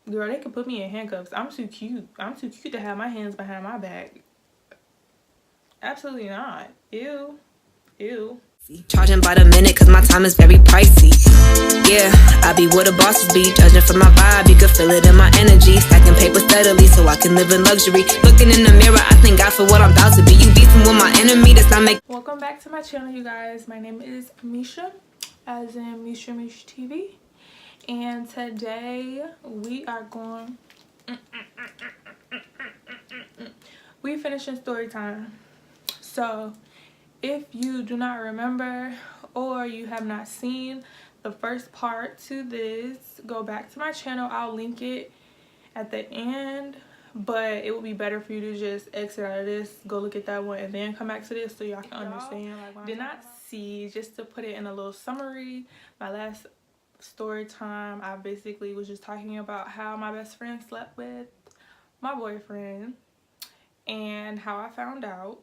Girl, they could put me in handcuffs. I'm too cute. I'm too cute to have my hands behind my back. Absolutely not. Ew. Ew. Charging by the minute cause my time is very pricey. Yeah, I be where the bosses be. Judging from my vibe, you can feel it in my energy. Stacking paper steadily so I can live in luxury. Looking in the mirror, I thank God for what I'm about to be. You beefing with my enemy, that's not make. Welcome back to my channel, you guys. My name is Misha, as in Misha TV. And today we are going... we finishing story time. So if you do not remember or you have not seen the first part to this, go back to my channel. I'll link it at the end, but it would be better for you to just exit out of this, go look at that one, and then come back to this so y'all can understand. Like, did not see, just to put it in a little summary, my last story time, I basically was just talking about how my best friend slept with my boyfriend and how I found out.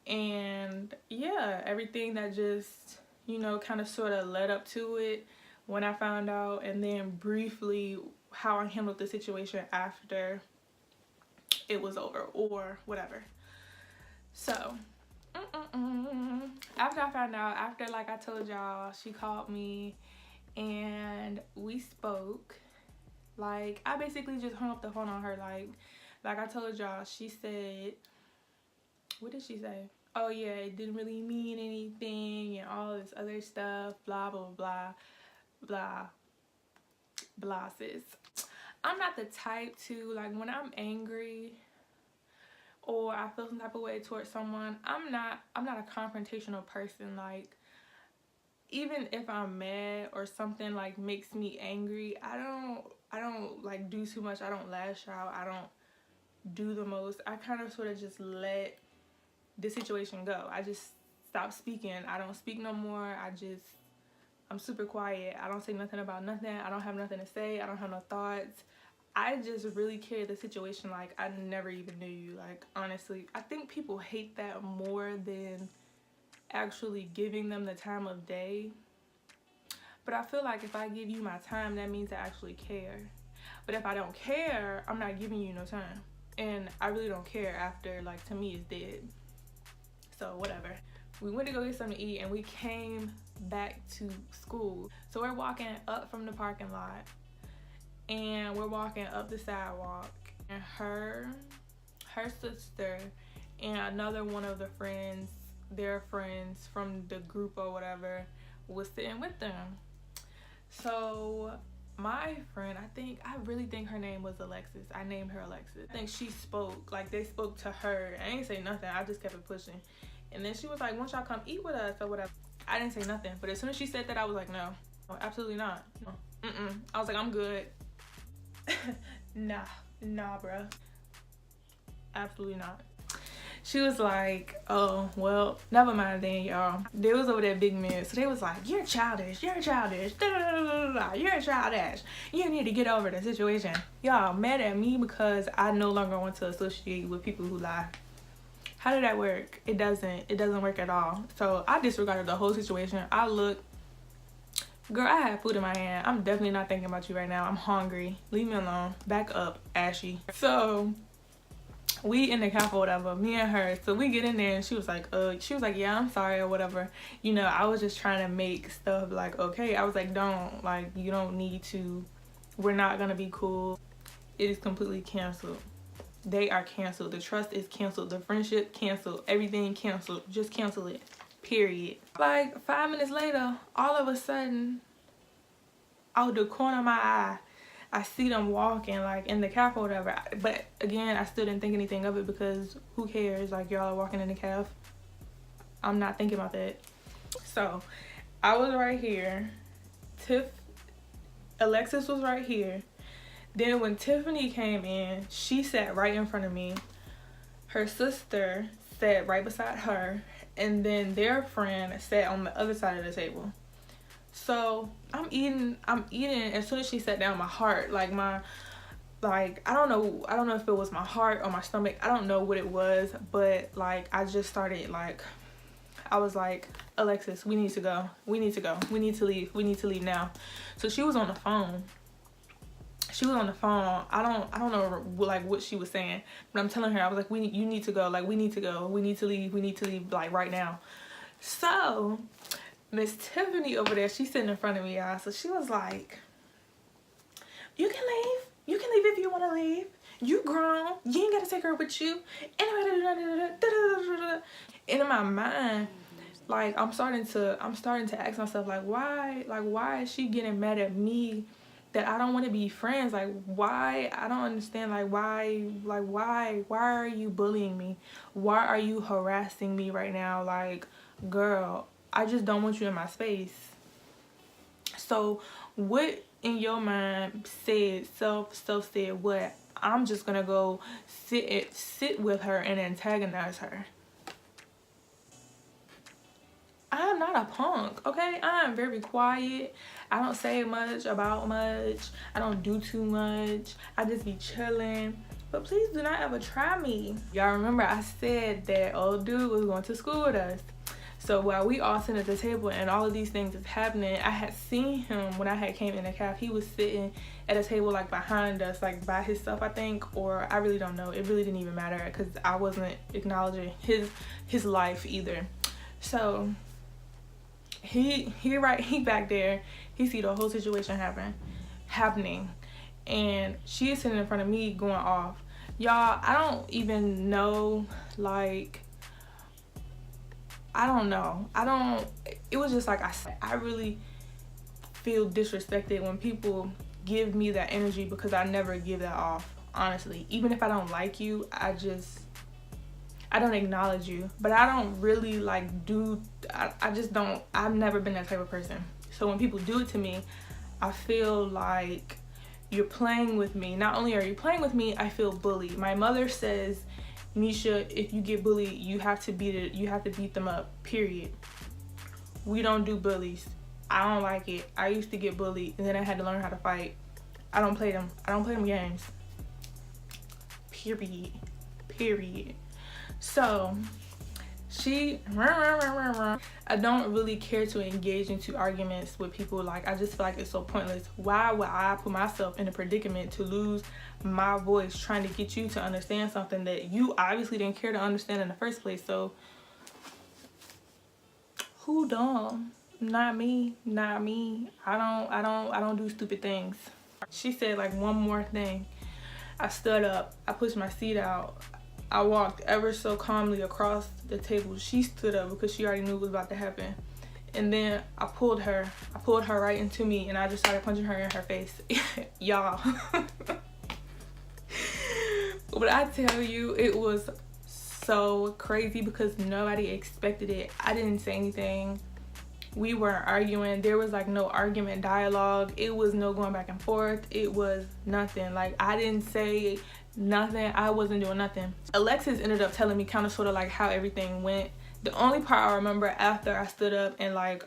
And yeah, everything that just, you know, kind of sort of led up to it when I found out, and then briefly how I handled the situation after it was over or whatever. So after I found out, after, like I told y'all, she called me and we spoke. Like, I basically just hung up the phone on her. Like I told y'all, she said, what did she say? Oh yeah, it didn't really mean anything and all this other stuff, blah blah blah blah blah. Sis, I'm not the type to, like, when I'm angry or I feel some type of way towards someone, I'm not a confrontational person. Like, even if I'm mad or something like makes me angry, I don't like do too much. I don't lash out. I don't do the most. I kind of sort of just let the situation go. I just stop speaking. I don't speak no more. I'm super quiet. I don't say nothing about nothing. I don't have nothing to say. I don't have no thoughts. I just really carry the situation like I never even knew you. Like, honestly, I think people hate that more than actually giving them the time of day. But I feel like if I give you my time, that means I actually care. But if I don't care, I'm not giving you no time. And I really don't care after, like, to me, it's dead. So whatever. We went to go get something to eat and we came back to school. So we're walking up from the parking lot and we're walking up the sidewalk, and her sister and another one of the friends, their friends from the group or whatever, was sitting with them. So my friend, I really think her name was Alexis. I named her Alexis. I think she spoke, like they spoke to her. I ain't say nothing. I just kept it pushing. And then she was like, won't y'all come eat with us or whatever? I didn't say nothing. But as soon as she said that, I was like, no, absolutely not. No. I was like, I'm good. nah, bro. Absolutely not. She was like, oh, well, never mind then, y'all. They was over there big men. So they was like, you're childish. You're childish. You're childish. You need to get over the situation. Y'all mad at me because I no longer want to associate with people who lie. How did that work? It doesn't work at all. So I disregarded the whole situation. I looked, girl, I had food in my hand. I'm definitely not thinking about you right now. I'm hungry. Leave me alone. Back up, Ashy. So we in the cafe or whatever, me and her. So we get in there and she was like, yeah, I'm sorry or whatever. You know, I was just trying to make stuff like, okay. I was like, you don't need to. We're not gonna be cool. It is completely canceled. They are canceled. The trust is canceled. The friendship canceled. Everything canceled. Just cancel it. Period. Like 5 minutes later, all of a sudden, out the corner of my eye, I see them walking like in the cafe or whatever. But again, I still didn't think anything of it because who cares? Like, y'all are walking in the cafe. I'm not thinking about that. So I was right here. Alexis was right here. Then when Tiffany came in, she sat right in front of me. Her sister sat right beside her. And then their friend sat on the other side of the table. So I'm eating. As soon as she sat down, my heart, I don't know if it was my heart or my stomach. I don't know what it was. But like, I just started like, I was like, Alexis, we need to go. We need to go. We need to leave. We need to leave now. So she was on the phone. She was on the phone. I don't know like what she was saying, but I'm telling her, I was like, you need to go. Like, we need to go. We need to leave. We need to leave, like, right now. So Miss Tiffany over there, she's sitting in front of me, y'all. So she was like, you can leave. You can leave if you want to leave. You grown. You ain't got to take her with you. And in my mind, like, I'm starting to ask myself, like, why is she getting mad at me that I don't want to be friends? Like, why? I don't understand. Like, why are you bullying me? Why are you harassing me right now? Like, girl, I just don't want you in my space. So what in your mind said self said what? I'm just gonna go sit with her and antagonize her. I am not a punk, okay? I am very quiet. I don't say much about much. I don't do too much. I just be chilling. But please do not ever try me. Y'all remember I said that old dude was going to school with us. So while we all sitting at the table and all of these things is happening, I had seen him when I had came in the cab. He was sitting at a table like behind us, like by himself, I think, or I really don't know. It really didn't even matter because I wasn't acknowledging his life either. So he back there, he see the whole situation happening, and she is sitting in front of me going off. Y'all, I don't even know, like, I don't know. It was just like I really feel disrespected when people give me that energy because I never give that off, honestly. Even if I don't like you, I don't acknowledge you. But I don't really like I just don't, I've never been that type of person. So when people do it to me, I feel like you're playing with me. Not only are you playing with me, I feel bullied. My mother says, Nisha, if you get bullied, you have to beat them up, period. We don't do bullies. I don't like it. I used to get bullied and then I had to learn how to fight. I don't play them games. Period. So I don't really care to engage into arguments with people. Like, I just feel like it's so pointless. Why would I put myself in a predicament to lose my voice trying to get you to understand something that you obviously didn't care to understand in the first place? So who dumb? Not me. I don't do stupid things. She said like one more thing. I stood up, I pushed my seat out, I walked ever so calmly across the table. She stood up because she already knew what was about to happen. And then I pulled her right into me and I just started punching her in her face. Y'all. But I tell you, it was so crazy because nobody expected it. I didn't say anything. We weren't arguing. There was like no argument dialogue. It was no going back and forth. It was nothing. Like, I didn't say nothing. I wasn't doing nothing. Alexis ended up telling me kind of sort of like how everything went. The only part I remember after I stood up and like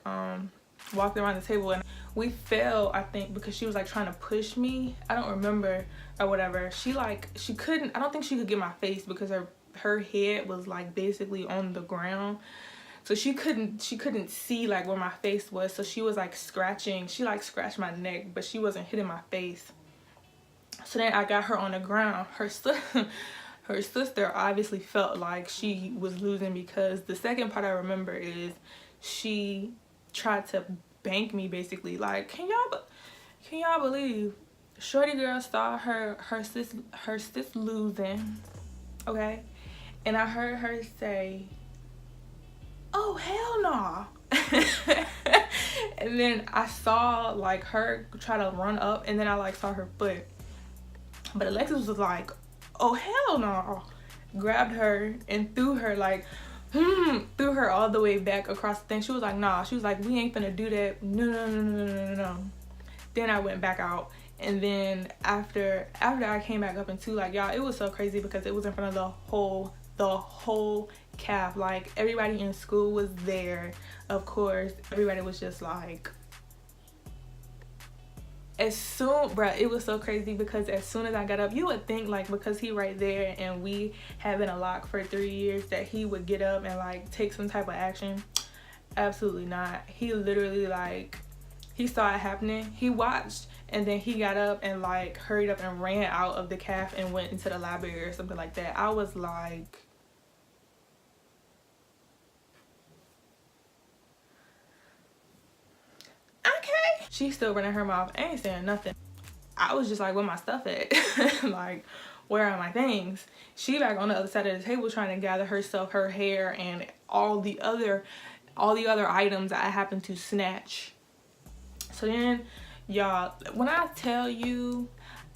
walked around the table, and we fell, I think, because she was like trying to push me. I don't remember or whatever. She couldn't, I don't think she could get my face because her head was like basically on the ground. So she couldn't see like where my face was. So she was like scratching. She like scratched my neck, but she wasn't hitting my face. So then I got her on the ground. Her sister obviously felt like she was losing because the second part I remember is she tried to bank me basically. Like, can y'all believe shorty girl saw her sis losing, okay? And I heard her say, oh hell no. And then I saw like her try to run up, and then I like saw her foot. But Alexis was like, oh hell no. Grabbed her and threw her like threw her all the way back across the thing. She was like, nah. She was like, we ain't finna do that. No. Then I went back out. And then after I came back up into, like, y'all, it was so crazy because it was in front of the whole cab. Like, everybody in school was there, of course. Everybody was just like, it was so crazy because as soon as I got up, you would think like because he right there and we have been a lock for 3 years that he would get up and like take some type of action. Absolutely not. He literally like He saw it happening. He watched, and then he got up and like hurried up and ran out of the calf and went into the library or something like that. I was like, okay. She's still running her mouth. I ain't saying nothing. I was just like, where my stuff at? Like, where are my things? She back on the other side of the table trying to gather herself, her hair, and all the other items that I happened to snatch. So then, y'all, when I tell you,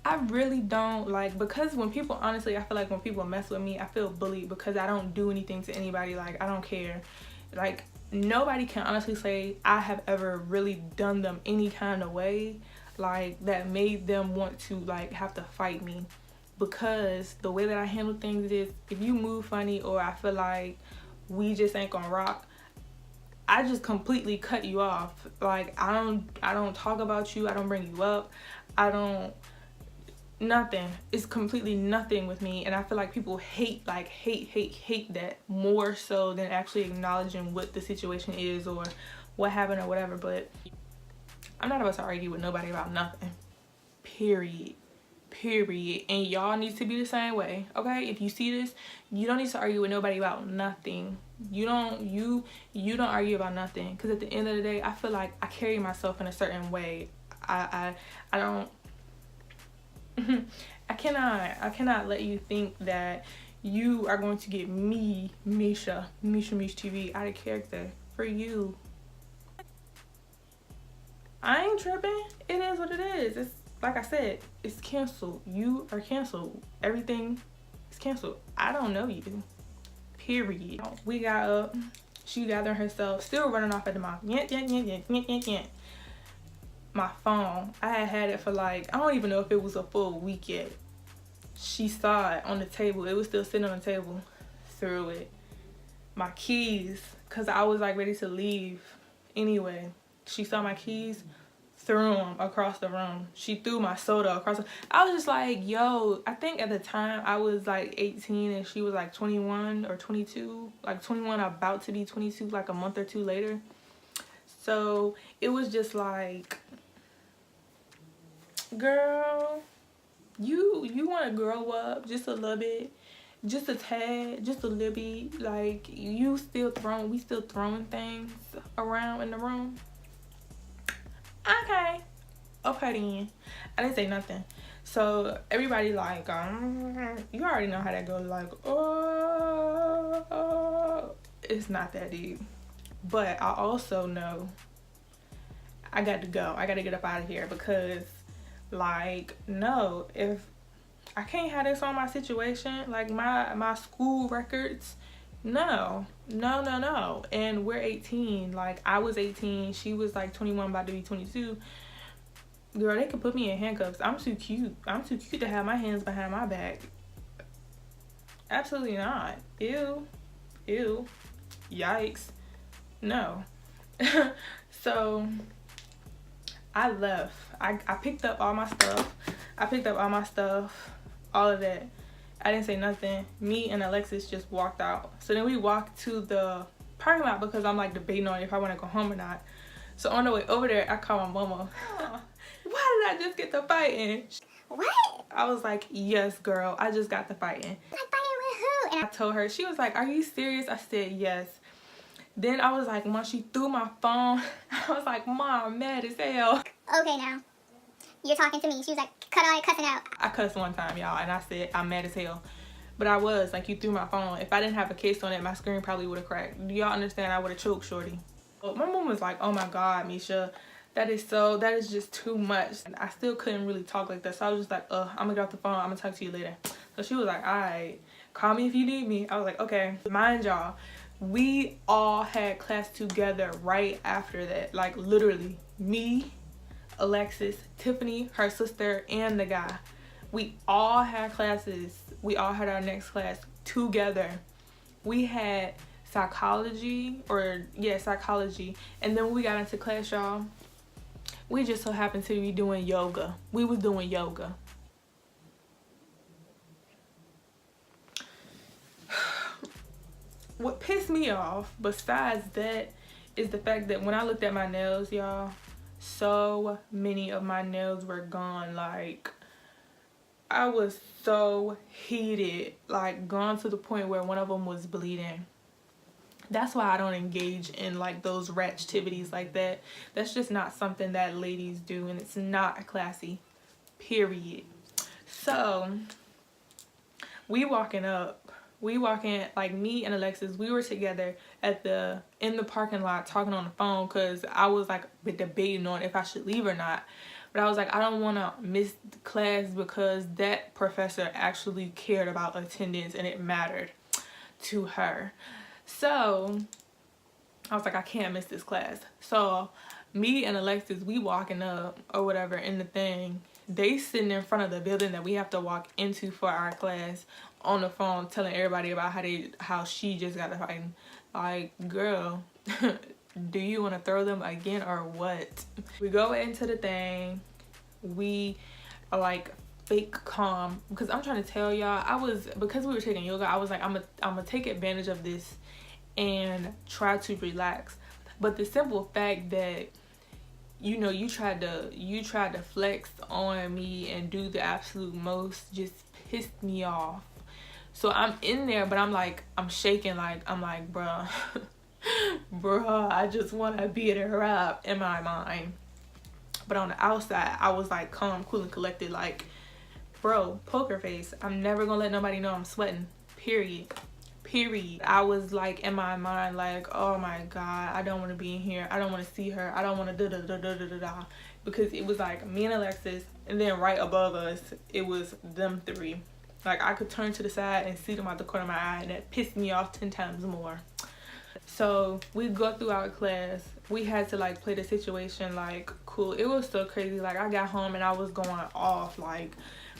I really don't like, because when people, honestly, I feel like when people mess with me, I feel bullied because I don't do anything to anybody. Like, I don't care. Like, nobody can honestly say I have ever really done them any kind of way, like, that made them want to, like, have to fight me. Because the way that I handle things is, if you move funny or I feel like we just ain't gonna rock, I just completely cut you off. Like, I don't talk about you. I don't bring you up. I don't, nothing. It's completely nothing with me. And I feel like people hate, like, hate that more so than actually acknowledging what the situation is or what happened or whatever. But I'm not about to argue with nobody about nothing. Period. And y'all need to be the same way, okay? If you see this, you don't need to argue with nobody about nothing. You don't argue about nothing, because at the end of the day, I feel like I carry myself in a certain way. I don't I cannot let you think that you are going to get me, Misha TV, out of character for you. I ain't tripping. It is what it is. It's like I said, it's canceled. You are canceled. Everything is canceled. I don't know you. Period. We got up. She gathered herself, still running off at the mouth. My phone, I had it for like, I don't even know if it was a full week yet. She saw it on the table. It was still sitting on the table. Threw it. My keys, because I was like ready to leave anyway. She saw my keys, threw them across the room. She threw my soda across the, I was just like, yo, I think at the time I was like 18 and she was like 21 or 22, like 21 about to be 22, like a month or two later. So it was just like, girl, you want to grow up just a little bit, just a tad, just a little bit. Like, we still throwing things around in the room. Okay then. I didn't say nothing. So everybody like, you already know how that goes. Like, oh, it's not that deep. But I also know I got to go. I got to get up out of here, because like, no, if I can't have this on my situation, like my school records, no. And we're 18. Like, I was 18, she was like 21, about to be 22. Girl, they could put me in handcuffs. I'm too cute to have my hands behind my back. Absolutely not. Ew, yikes, no. So I left. I picked up all my stuff. All of that. I didn't say nothing. Me and Alexis just walked out. So then we walked to the parking lot, because I'm like debating on if I want to go home or not. So on the way over there, I called my mama. Why did I just get to fighting? What? I was like, yes, girl, I just got to fighting. Like, fighting with who? And I told her. She was like, are you serious? I said, yes. Then I was like, when she threw my phone, I was like, Mom, I'm mad as hell. Okay, now. You're talking to me. She was like, cut all that cussing out. I cussed one time, y'all, and I said, I'm mad as hell. But I was, like, you threw my phone. If I didn't have a case on it, my screen probably would have cracked. Do y'all understand? I would have choked shorty. But my mom was like, oh my God, Misha, that is just too much. And I still couldn't really talk like that. So I was just like, I'm gonna get off the phone. I'm gonna talk to you later. So she was like, all right, call me if you need me. I was like, okay. Mind y'all, we all had class together right after that. Like, literally, me, Alexis, Tiffany, her sister, and the guy. We all had classes. We all had our next class together. We had psychology, and then when we got into class, y'all, we just so happened to be doing yoga. We was doing yoga. What pissed me off besides that is the fact that when I looked at my nails, y'all, so many of my nails were gone. Like, I was so heated, like gone to the point where one of them was bleeding. That's why I don't engage in like those activities like that. That's just not something that ladies do, and it's not classy, period. So we walking, like me and Alexis, we were together in the parking lot talking on the phone, because I was like debating on if I should leave or not. But I was like, I don't want to miss class because that professor actually cared about attendance and it mattered to her. So I was like, I can't miss this class. So me and Alexis, we walking up or whatever in the thing. They sitting in front of the building that we have to walk into for our class on the phone telling everybody about how she just got to fighting. Like, girl, do you want to throw them again or what? We go into the thing. We are like fake calm, because I'm trying to tell y'all, because we were taking yoga, I was like, I'm gonna take advantage of this and try to relax. But the simple fact that, you know, you tried to flex on me and do the absolute most just pissed me off. So I'm in there, but I'm shaking, like I'm like, bruh, I just want to beat her up in my mind. But on the outside, I was like calm, cool, and collected, like, bro, poker face. I'm never gonna let nobody know I'm sweating, period. I was like in my mind like, oh my god, I don't want to be in here, I don't want to see her, I don't want to da, because it was like me and Alexis, and then right above us it was them three. Like, I could turn to the side and see them out the corner of my eye, and that pissed me off 10 times more. So we go through our class. We had to like play the situation like cool. It was so crazy. Like, I got home and I was going off, like,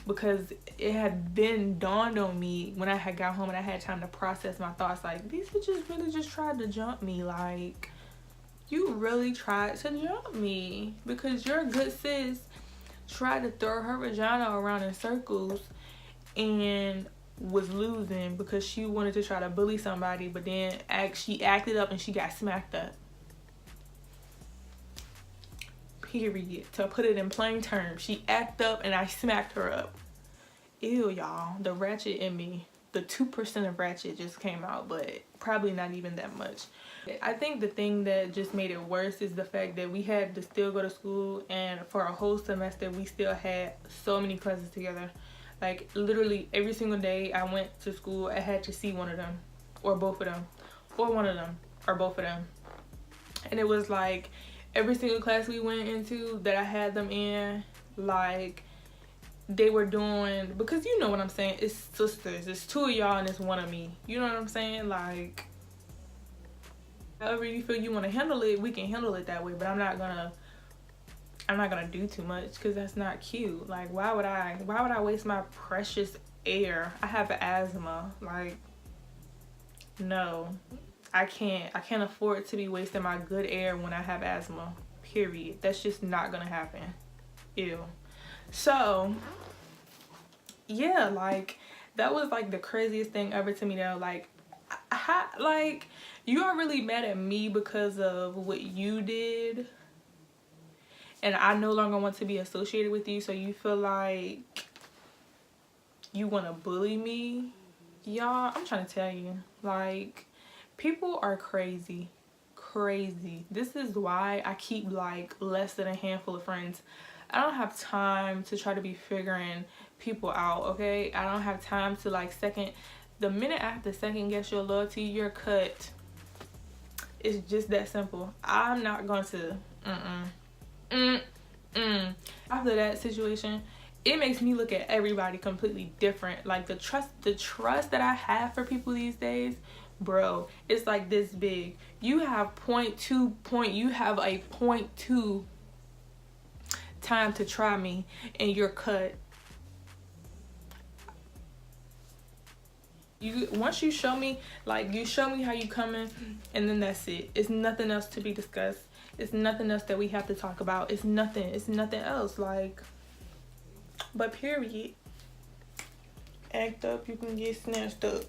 because it had been dawned on me when I had got home and I had time to process my thoughts. Like, these bitches really just tried to jump me. Like, you really tried to jump me because your good sis tried to throw her vagina around in circles and was losing because she wanted to try to bully somebody, but then she acted up and she got smacked up. Period. To put it in plain terms, she acted up and I smacked her up. Ew, y'all. The ratchet in me, the 2% of ratchet just came out, but probably not even that much. I think the thing that just made it worse is the fact that we had to still go to school, and for a whole semester we still had so many classes together. Like, literally every single day I went to school, I had to see one of them, or both of them, or one of them, or both of them. And it was like every single class we went into that I had them in, like, they were doing, because you know what I'm saying, it's sisters, it's two of y'all and it's one of me. You know what I'm saying? Like, however you feel you want to handle it, we can handle it that way, but I'm not gonna do too much, because that's not cute. Like, why would I waste my precious air? I have asthma. Like, no, I can't afford to be wasting my good air when I have asthma, period. That's just not gonna happen. Ew. So yeah, like, that was like the craziest thing ever to me though. Like, like, you are really mad at me because of what you did, and I no longer want to be associated with you, so you feel like you want to bully me. Y'all, I'm trying to tell you, like, people are crazy. This is why I keep like less than a handful of friends. I don't have time to try to be figuring people out, okay? I don't have time to like the minute I have to second guess your loyalty, you're cut. It's just that simple. I'm not going to after that situation, it makes me look at everybody completely different. Like, the trust that I have for people these days, bro, it's like this big. You have you have a 0.2 time to try me and you're cut. Once you show me, like, you show me how you coming, and then that's it. It's nothing else to be discussed. It's nothing else that we have to talk about. It's nothing else. Like, but period. Act up, you can get snatched up.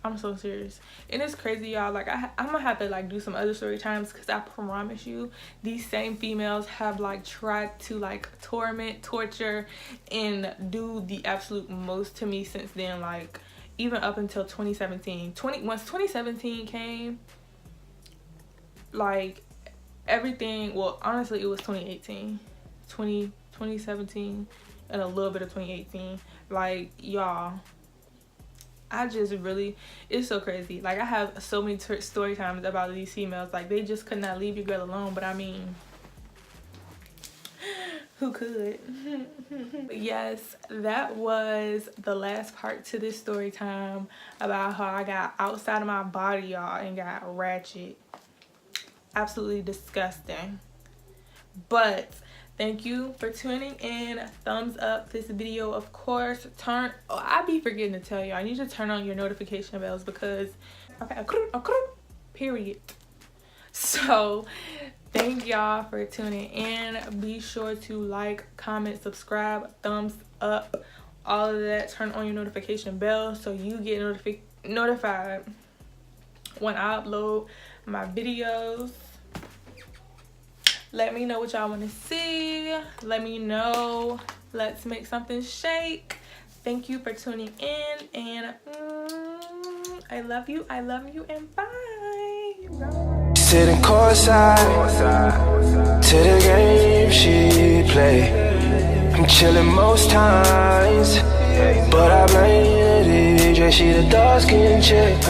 I'm so serious. And it's crazy, y'all. Like, I'm gonna have to like do some other story times, because I promise you these same females have like tried to like torment, torture, and do the absolute most to me since then. Like, even up until 2017. Once 2017 came, like, everything, well, honestly, it was 2018, 2017, and a little bit of 2018. Like, y'all, I just really, it's so crazy. Like, I have so many story times about these females. Like, they just could not leave your girl alone. But I mean, who could? But yes, that was the last part to this story time about how I got outside of my body, y'all, and got ratchet. Absolutely disgusting. But thank you for tuning in. Thumbs up this video, of course. I be forgetting to tell y'all, I need to turn on your notification bells, because okay, period. So thank y'all for tuning in. Be sure to like, comment, subscribe, thumbs up, all of that. Turn on your notification bell so you get notified when I upload my videos. Let me know what y'all want to see. Let me know. Let's make something shake. Thank you for tuning in, and I love you, and bye. Sitting courtside to the game she play. I'm chilling most times, but I blame the DJ. She the dark skin chick.